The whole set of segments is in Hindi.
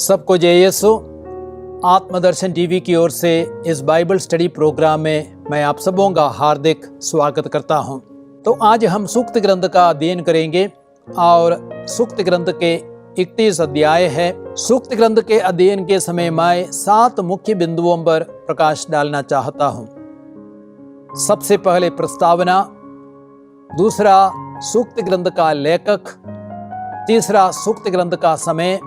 सबको जय यीशु। आत्मदर्शन टीवी की ओर से इस बाइबल स्टडी प्रोग्राम में मैं आप सबों का हार्दिक स्वागत करता हूं। तो आज हम सूक्त ग्रंथ का अध्ययन करेंगे और सूक्त ग्रंथ के 31 अध्याय है। सूक्त ग्रंथ के अध्ययन के समय मैं 7 मुख्य बिंदुओं पर प्रकाश डालना चाहता हूं। सबसे पहले प्रस्तावना, दूसरा सूक्त ग्रंथ का लेखक, तीसरा सूक्त ग्रंथ का समय,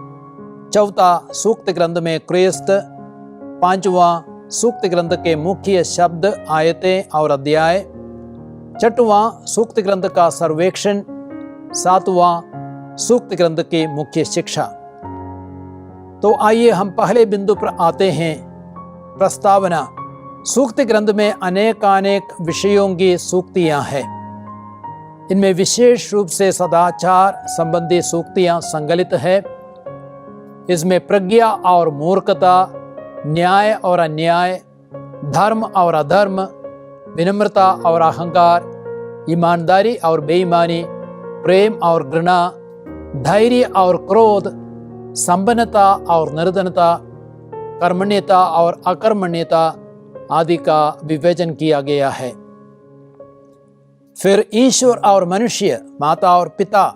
चौथा सूक्त ग्रंथ में क्रिस्त, पांचवा सूक्त ग्रंथ के मुख्य शब्द, आयतें और अध्याय, छठवां सूक्त ग्रंथ का सर्वेक्षण, सातवां सूक्त ग्रंथ की मुख्य शिक्षा। तो आइए हम पहले बिंदु पर आते हैं। प्रस्तावना। सूक्त ग्रंथ में अनेक विषयों की सूक्तियां हैं। इनमें विशेष रूप से सदाचार संबंधी सूक्तियां संकलित है। इसमें प्रज्ञा और मूर्खता, न्याय और अन्याय, धर्म और अधर्म, विनम्रता और अहंकार, ईमानदारी और बेईमानी, प्रेम और घृणा, धैर्य और क्रोध, संपन्नता और निर्धनता, कर्मण्यता और अकर्मण्यता आदि का विवेचन किया गया है। फिर ईश्वर और मनुष्य, माता और पिता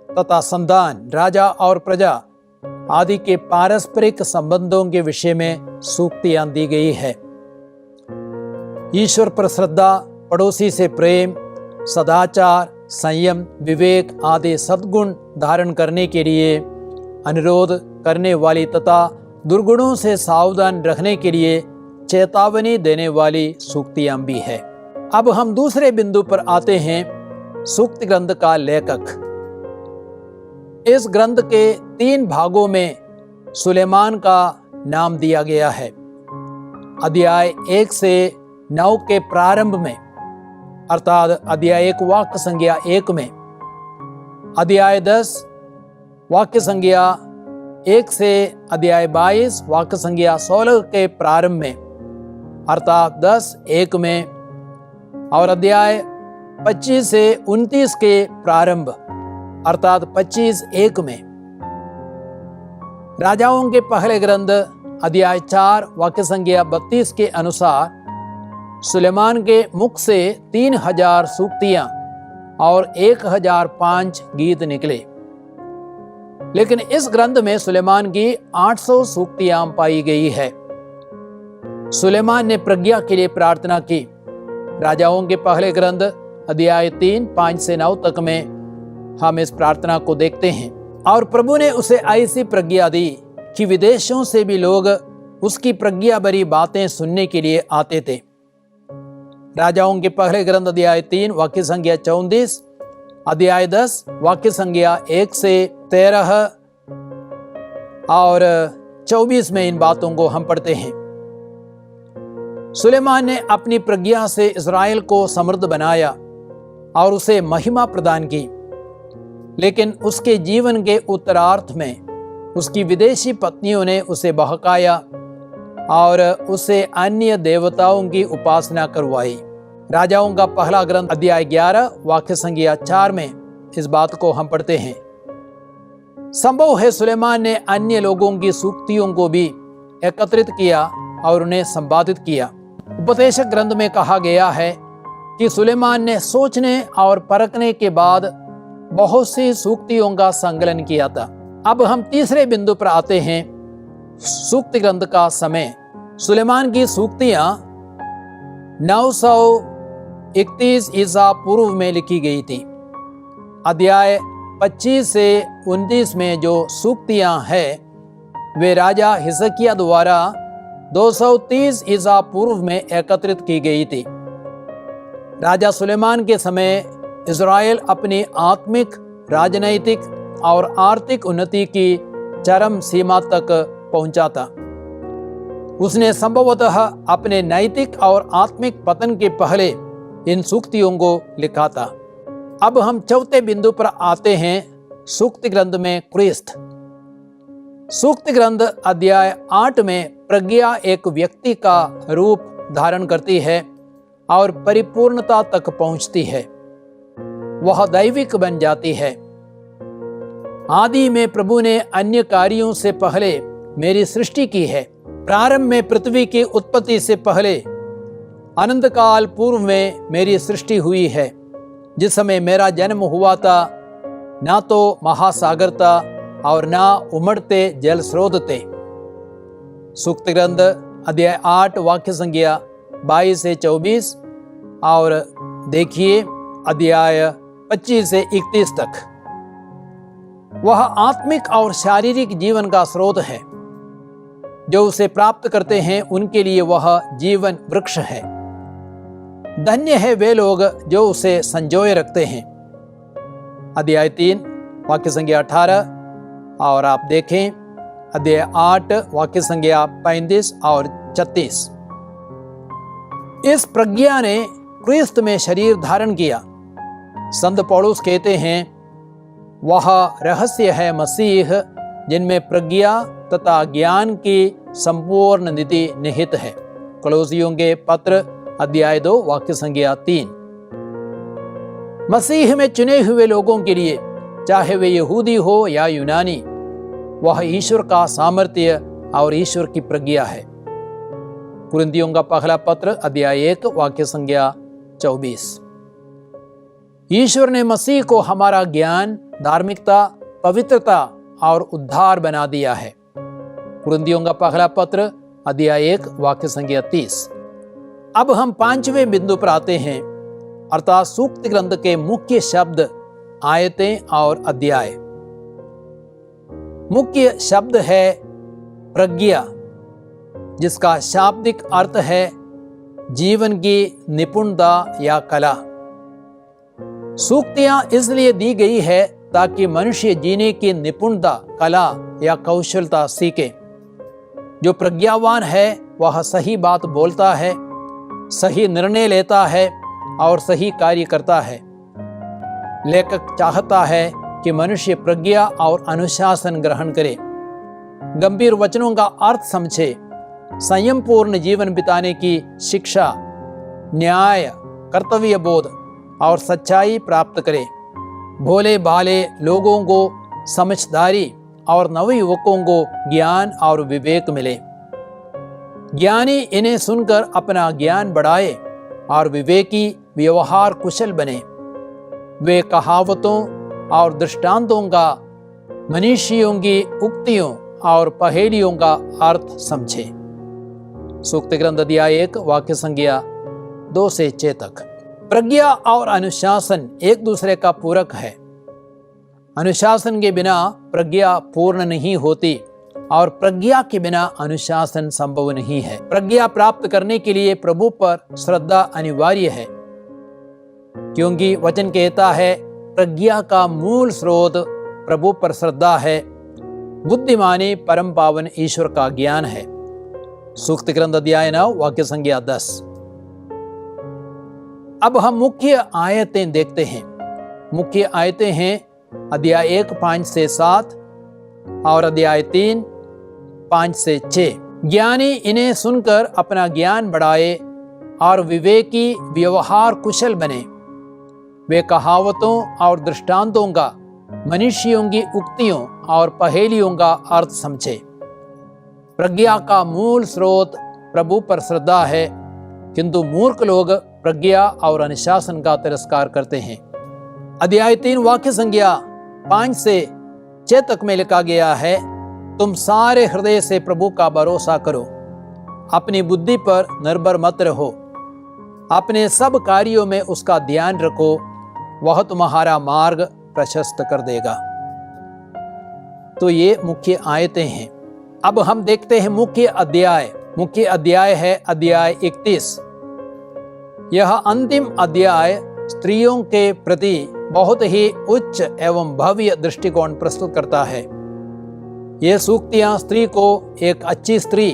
तथा संतान, राजा और प्रजा आदि के पारस्परिक संबंधों के विषय में सूक्तियां दी गई है। ईश्वर पर श्रद्धा, पड़ोसी से प्रेम, सदाचार, संयम, विवेक आदि सद्गुण धारण करने के लिए अनुरोध करने वाली तथा दुर्गुणों से सावधान रखने के लिए चेतावनी देने वाली सूक्तियां भी है। अब हम दूसरे बिंदु पर आते हैं। सूक्त ग्रंथ का लेखक। इस ग्रंथ के 3 भागों में सुलेमान का नाम दिया गया है। अध्याय 1 से 9 के प्रारंभ में, अर्थात अध्याय 1 वाक्य संज्ञा 1 में, अध्याय 10 वाक्य संज्ञा 1 से अध्याय 22 वाक्य संज्ञा 16 के प्रारंभ में, अर्थात 10:1 में, और अध्याय 25 से 29 के प्रारंभ, अर्थात 25:1 में। राजाओं के पहले ग्रंथ अध्याय 4 वाक्य संख्या 32 के अनुसार सुलेमान के मुख से 3000 सूक्तियां और 1005 गीत निकले। लेकिन इस ग्रंथ में सुलेमान की 800 सूक्तियां पाई गई है। सुलेमान ने प्रज्ञा के लिए प्रार्थना की। राजाओं के पहले ग्रंथ अध्याय 3 5 से 9 तक में हम इस प्रार्थना को देखते हैं। और प्रभु ने उसे ऐसी प्रज्ञा दी कि विदेशों से भी लोग उसकी प्रज्ञा भरी बातें सुनने के लिए आते थे। राजाओं के पहले ग्रंथ अध्याय 3 वाक्य संख्या 34, अध्याय 10 वाक्य संख्या 1 से 13 और 24 में इन बातों को हम पढ़ते हैं। सुलेमान ने अपनी प्रज्ञा से इस्राएल को समृद्ध बनाया और उसे महिमा प्रदान की। लेकिन उसके जीवन के उत्तरार्ध में उसकी विदेशी पत्नियों ने उसे बहकाया और उसे अन्य देवताओं की उपासना करवाई। राजाओं का पहला ग्रंथ अध्याय 11 वाक्य संख्या 4 में इस बात को हम पढ़ते हैं। संभव है सुलेमान ने अन्य लोगों की सूक्तियों को भी एकत्रित किया और उन्हें संपादित किया। उपदेशक ग्रंथ में कहा गया है कि सुलेमान ने सोचने और परखने के बाद बहुत सी सूक्तियों का संकलन किया था। अब हम तीसरे बिंदु पर आते हैं। सूक्त ग्रंथ का समय। सुलेमान की सूक्तियां 931 ईसा पूर्व में लिखी गई थी। अध्याय 25 से 29 में जो सूक्तियां हैं वे राजा हिजकिय्याह द्वारा 230 ईसा पूर्व में एकत्रित की गई थी। राजा सुलेमान के समय इज़राइल अपनी आत्मिक, राजनैतिक और आर्थिक उन्नति की चरम सीमा तक पहुंचा था। उसने संभवतः अपने नैतिक और आत्मिक पतन के पहले इन सूक्तियों को लिखा था। अब हम चौथे बिंदु पर आते हैं। सूक्त ग्रंथ में क्रिस्त। सूक्त ग्रंथ अध्याय 8 में प्रज्ञा एक व्यक्ति का रूप धारण करती है और परिपूर्णता तक पहुंचती है। वह दैविक बन जाती है। आदि में प्रभु ने अन्य कार्यों से पहले मेरी सृष्टि की है। प्रारंभ में पृथ्वी की उत्पत्ति से पहले अनंत काल पूर्व में मेरी सृष्टि हुई है। जिस समय मेरा जन्म हुआ था ना तो महासागर था और ना उमड़ते जल स्रोत थे। सूक्त ग्रंथ अध्याय 8 वाक्य संख्या 22 से 24 और देखिए अध्याय 25 से 31 तक। वह आत्मिक और शारीरिक जीवन का स्रोत है। जो उसे प्राप्त करते हैं उनके लिए वह जीवन वृक्ष है। धन्य है वे लोग जो उसे संजोए रखते हैं। अध्याय 3 वाक्य संख्या 18 और आप देखें अध्याय 8 वाक्य संख्या 35 और 36। इस प्रज्ञा ने क्रिस्त में शरीर धारण किया। संत पौलुस कहते हैं वह रहस्य है मसीह जिनमें प्रज्ञा तथा ज्ञान की संपूर्ण निधि निहित है। कोलोसियों के पत्र अध्याय 2 वाक्य संख्या 3। मसीह में चुने हुए लोगों के लिए, चाहे वे यहूदी हो या यूनानी, वह ईश्वर का सामर्थ्य और ईश्वर की प्रज्ञा है। कुरिन्थियों का पहला पत्र अध्याय 1 वाक्य संख्या 24। ईश्वर ने मसीह को हमारा ज्ञान, धार्मिकता, पवित्रता और उद्धार बना दिया है। कुरिन्थियों का पहला पत्र अध्याय 1 वाक्य संख्या 30। अब हम 5वें बिंदु पर आते हैं, अर्थात सूक्त ग्रंथ के मुख्य शब्द, आयतें और अध्याय। मुख्य शब्द है प्रज्ञा, जिसका शाब्दिक अर्थ है जीवन की निपुणता या कला। सूक्तियां इसलिए दी गई है ताकि मनुष्य जीने की निपुणता, कला या कौशलता सीखे। जो प्रज्ञावान है वह सही बात बोलता है, सही निर्णय लेता है और सही कार्य करता है। लेखक चाहता है कि मनुष्य प्रज्ञा और अनुशासन ग्रहण करे, गंभीर वचनों का अर्थ समझे, संयमपूर्ण जीवन बिताने की शिक्षा, न्याय, कर्तव्य बोध और सच्चाई प्राप्त करे। भोले भाले लोगों को समझदारी और नवयुवकों को ज्ञान और विवेक मिले। ज्ञानी इन्हें सुनकर अपना ज्ञान बढ़ाए और विवेकी व्यवहार कुशल बने। वे कहावतों और दृष्टांतों का, मनीषियों की उक्तियों और पहेलियों का अर्थ समझे। सूक्त ग्रंथ अध्याय 1 वाक्य संख्या 2 से 6 तक। प्रज्ञा और अनुशासन एक दूसरे का पूरक है। अनुशासन के बिना प्रज्ञा पूर्ण नहीं होती और प्रज्ञा के बिना अनुशासन संभव नहीं है। प्रज्ञा प्राप्त करने के लिए प्रभु पर श्रद्धा अनिवार्य है, क्योंकि वचन कहता है प्रज्ञा का मूल स्रोत प्रभु पर श्रद्धा है। बुद्धिमानी परम पावन ईश्वर का ज्ञान है। सूक्त ग्रंथ अध्याय 9 वाक्य संख्या 10। अब हम मुख्य आयतें देखते हैं। मुख्य आयतें हैं अध्याय 1 5 से 7 और अध्याय 3 5 से 6। ज्ञानी इन्हें सुनकर अपना ज्ञान बढ़ाए और विवेकी व्यवहार कुशल बने। वे कहावतों और दृष्टांतों का, मनीषियों की उक्तियों और पहेलियों का अर्थ समझे। प्रज्ञा का मूल स्रोत प्रभु पर श्रद्धा है, किंतु मूर्ख लोग प्रज्ञा और अनुशासन का तिरस्कार करते हैं। अध्याय 3 वाक्य संख्या 5 से 6 तक में लिखा गया है, तुम सारे हृदय से प्रभु का भरोसा करो, अपनी बुद्धि पर निर्भर मत रहो, अपने सब कार्यों में उसका ध्यान रखो, वह तुम्हारा मार्ग प्रशस्त कर देगा। तो ये मुख्य आयतें हैं। अब हम देखते हैं मुख्य अध्याय। मुख्य अध्याय है अध्याय 31। यह अंतिम अध्याय स्त्रियों के प्रति बहुत ही उच्च एवं भव्य दृष्टिकोण प्रस्तुत करता है। ये सूक्तियां स्त्री को एक अच्छी स्त्री,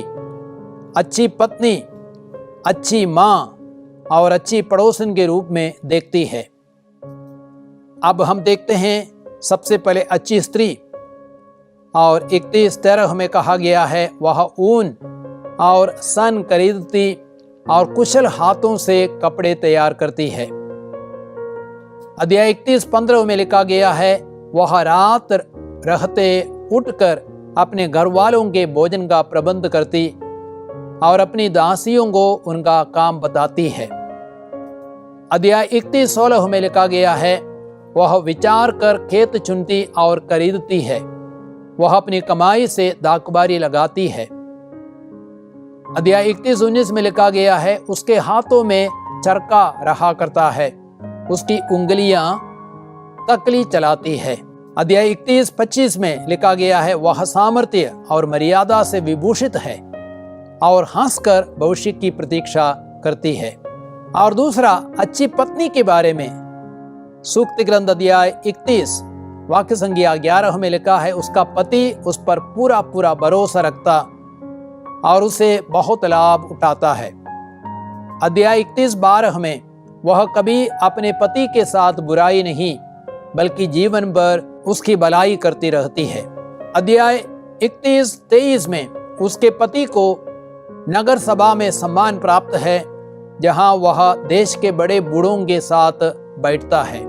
अच्छी पत्नी, अच्छी मां और अच्छी पड़ोसन के रूप में देखती है। अब हम देखते हैं सबसे पहले अच्छी स्त्री, और 31:13 में कहा गया है वह ऊन और सन खरीदती और कुशल हाथों से कपड़े तैयार करती है। अध्याय 31:15 में लिखा गया है वह रात रहते उठकर अपने घर वालों के भोजन का प्रबंध करती और अपनी दासियों को उनका काम बताती है। अध्याय 31:16 में लिखा गया है, वह विचार कर खेत चुनती और खरीदती है, वह अपनी कमाई से दाखबारी लगाती है। अध्याय 31:19 में लिखा गया है, उसके हाथों में चरखा रहा करता है, उसकी उंगलियां तकली चलाती है। अध्याय 31:25 में लिखा गया है, वह सामर्थ्य और मर्यादा से विभूषित है और हंसकर भविष्य की प्रतीक्षा करती है। और दूसरा, अच्छी पत्नी के बारे में सूक्त ग्रंथ अध्याय 31 वाक्य संख्या 11 में लिखा है, उसका पति उस पर पूरा पूरा भरोसा रखता और उसे बहुत लाभ उठाता है। अध्याय 31:12 में वह कभी अपने पति के साथ बुराई नहीं बल्कि जीवन भर उसकी भलाई करती रहती है। अध्याय 31:23 में उसके पति को नगर सभा में सम्मान प्राप्त है, जहां वह देश के बड़े बूढ़ों के साथ बैठता है।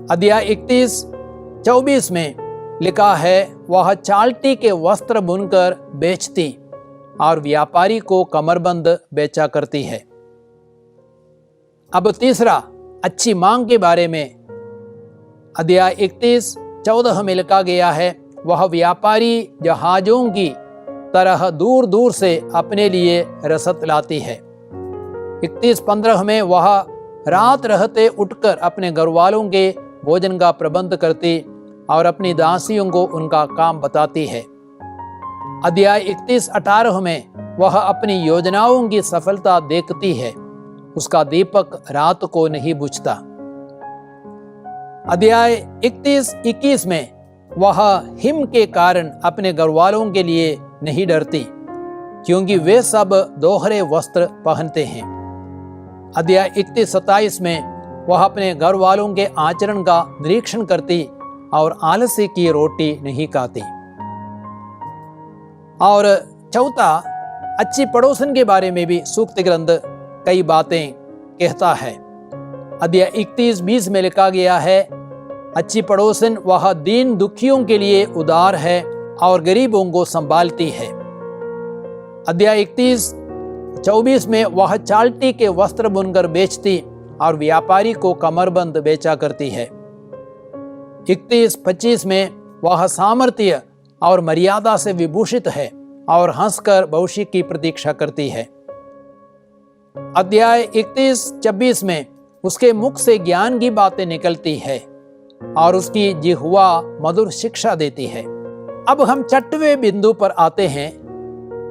अध्याय 31:24 में लिखा है, वह चालटी के वस्त्र बुनकर बेचती और व्यापारी को कमरबंद बेचा करती है। अब तीसरा, अच्छी मांग के बारे में अध्याय 31:14 में लिखा गया है, वह व्यापारी जहाजों की तरह दूर दूर से अपने लिए रसद लाती है। 31:15 में वह रात रहते उठकर अपने घर वालों के भोजन का प्रबंध करती और अपनी दासियों को उनका काम बताती है। अध्याय 31:18 में वह अपनी योजनाओं की सफलता देखती है, उसका दीपक रात को नहीं बुझता। अध्याय 31:21 में वह हिम के कारण अपने घर वालों के लिए नहीं डरती, क्योंकि वे सब दोहरे वस्त्र पहनते हैं। अध्याय 31:27 में वह अपने घर वालों के आचरण का निरीक्षण करती और आलस्य की रोटी नहीं खाती। और चौथा, अच्छी पड़ोसन के बारे में भी सूक्त ग्रंथ कई बातें कहता है। अध्याय 31:20 में लिखा गया है, अच्छी पड़ोसन वह दीन दुखियों के लिए उदार है और गरीबों को संभालती है। अध्याय 31:24 में वह चालटी के वस्त्र बुनकर बेचती और व्यापारी को कमरबंद बेचा करती है। 31:25 में वह सामर्थ्य और मर्यादा से विभूषित है और हंसकर भविष्य की प्रतीक्षा करती है। अध्याय 31:26 में उसके मुख से ज्ञान की बातें निकलती है और उसकी जिह्वा मधुर शिक्षा देती है। अब हम 6वें बिंदु पर आते हैं,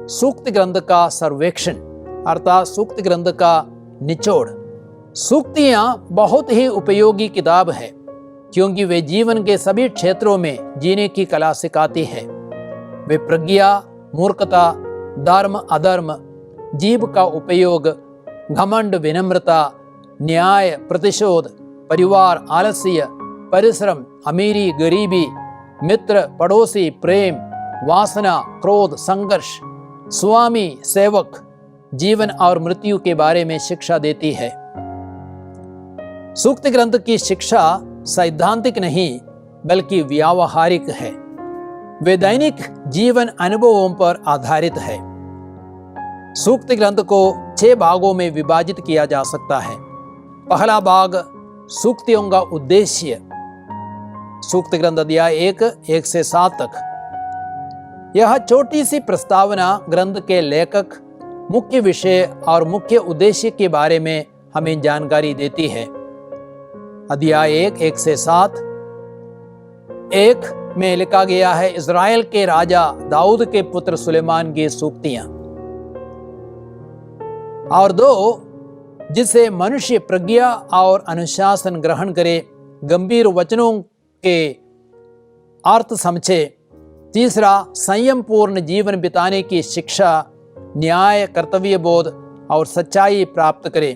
सूक्त ग्रंथ का सर्वेक्षण अर्थात सूक्त ग्रंथ का निचोड़। सूक्तियां बहुत ही उपयोगी किताब है, क्योंकि वे जीवन के सभी क्षेत्रों में जीने की कला सिखाती है। वे प्रज्ञा, मूर्खता, धर्म अधर्म, जीभ का उपयोग, घमंड विनम्रता, न्याय प्रतिशोध, परिवार आलस्य, परिश्रम अमीरी गरीबी, मित्र पड़ोसी प्रेम, वासना क्रोध संघर्ष, स्वामी सेवक, जीवन और मृत्यु के बारे में शिक्षा देती है। सूक्त ग्रंथ की शिक्षा सैद्धांतिक नहीं बल्कि व्यावहारिक है। वे दैनिक जीवन अनुभवों पर आधारित है। सूक्त ग्रंथ को 6 भागों में विभाजित किया जा सकता है। पहला भाग, सूक्तियों का उद्देश्य। सूक्त ग्रंथ अध्याय 1 से 7 तक। यह छोटी सी प्रस्तावना ग्रंथ के लेखक, मुख्य विषय और मुख्य उद्देश्य के बारे में हमें जानकारी देती है। अध्याय 1 से 7। 1 में लिखा गया है, इज़राइल के राजा दाऊद के पुत्र सुलेमान की सूक्तियां। और 2, जिसे मनुष्य प्रज्ञा और अनुशासन ग्रहण करे, गंभीर वचनों के अर्थ समझे। 3, संयम पूर्ण जीवन बिताने की शिक्षा, न्याय, कर्तव्य बोध और सच्चाई प्राप्त करे।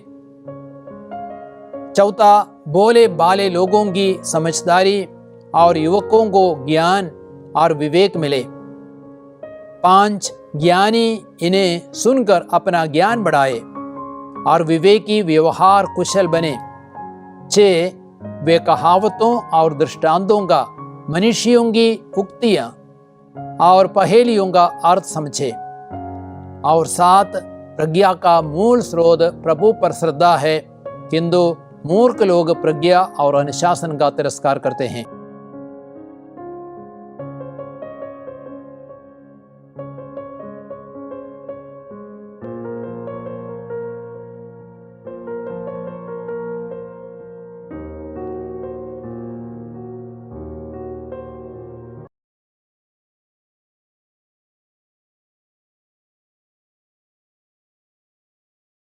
4, भोले भाले लोगों की समझदारी और युवकों को ज्ञान और विवेक मिले। 5, ज्ञानी इन्हें सुनकर अपना ज्ञान बढ़ाए और विवेकी व्यवहार कुशल बने। 6, वे कहावतों और दृष्टांतों का, मनुष्यों की उक्तियां और पहेलियों का अर्थ समझे। और 7, प्रज्ञा का मूल स्रोत प्रभु पर श्रद्धा है, किंतु मूर्ख लोग प्रज्ञा और अनुशासन का तिरस्कार करते हैं।